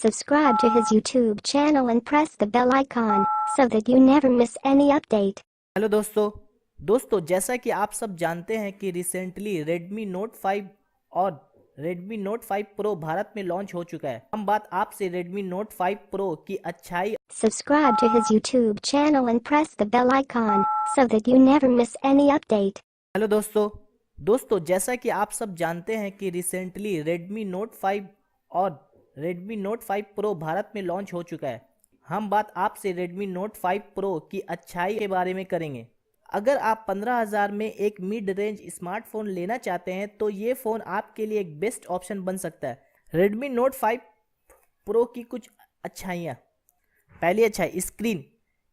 Subscribe to his YouTube channel and press the bell icon so that you never miss any update. Hello दोस्तों जैसा कि आप सब जानते हैं कि रिसेंटली Redmi Note 5 और Redmi Note 5 Pro भारत में लॉन्च हो चुका है। हम बात आपसे Redmi Note 5 Pro की अच्छाई। Subscribe to his YouTube channel and press the bell icon so that you never miss any update. Hello दोस्तों जैसा कि आप सब जानते हैं कि रिसेंटली Redmi Note 5 और Redmi Note 5 Pro भारत में लॉन्च हो चुका है। हम बात आपसे Redmi Note 5 Pro की अच्छाई के बारे में करेंगे। अगर आप 15,000 में एक मिड रेंज स्मार्टफोन लेना चाहते हैं तो ये फ़ोन आपके लिए एक बेस्ट ऑप्शन बन सकता है। Redmi Note 5 Pro की कुछ अच्छाइयाँ। पहली अच्छाई स्क्रीन।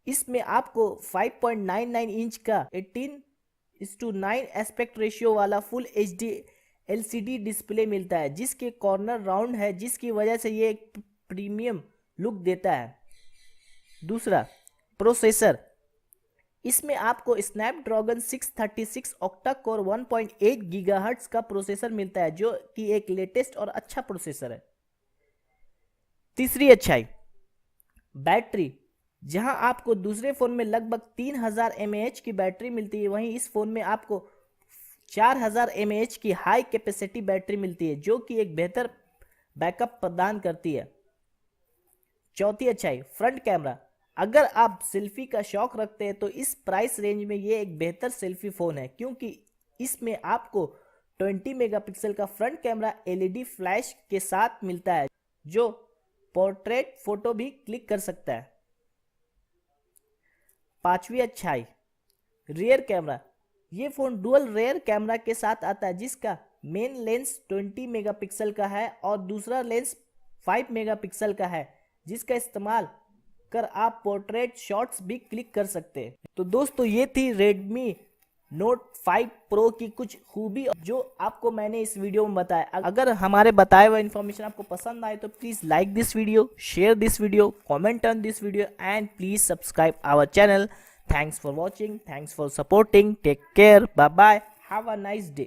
इसमें आपको 5.99 इंच का 18:9 एस्पेक्ट रेशियो वाला फुल HD LCD डिस्प्ले मिलता है, जिसके कॉर्नर राउंड है, जिसकी वजह से ये एक प्रीमियम लुक देता है। दूसरा, प्रोसेसर। इसमें आपको स्नैपड्रैगन 636 ऑक्टा कोर 1.8 गीगाहर्ट्ज का प्रोसेसर मिलता है, जो कि एक लेटेस्ट और अच्छा प्रोसेसर है। तीसरी अच्छाई, बैटरी। जहां आपको दूसरे फ़ोन में लगभग 3000 mAh की बैटरी मिलती है, वहीं इस फ़ोन में आपको 4000 mAh की हाई कैपेसिटी बैटरी मिलती है, जो कि एक बेहतर बैकअप प्रदान करती है। चौथी अच्छाई, फ्रंट कैमरा। अगर आप सेल्फी का शौक रखते हैं तो इस प्राइस रेंज में ये एक बेहतर सेल्फी फ़ोन है, क्योंकि इसमें आपको 20 मेगापिक्सल का फ्रंट कैमरा LED फ्लैश के साथ मिलता है, जो पोर्ट्रेट फोटो भी क्लिक कर सकता है। पांचवी अच्छाई, रियर कैमरा। ये फ़ोन डुअल रियर कैमरा के साथ आता है, जिसका मेन लेंस 20 मेगापिक्सल का है और दूसरा लेंस 5 मेगापिक्सल का है, जिसका इस्तेमाल कर आप पोर्ट्रेट शॉट्स भी क्लिक कर सकते हैं। तो दोस्तों, ये थी Redmi Note 5 Pro की कुछ खूबी जो आपको मैंने इस वीडियो में बताया। अगर हमारे बताए हुए इन्फॉर्मेशन आपको पसंद आए तो please like this video, share this video, comment on this video and please subscribe our channel. Thanks for watching. Thanks for supporting. Take care. Bye bye. Have a nice day.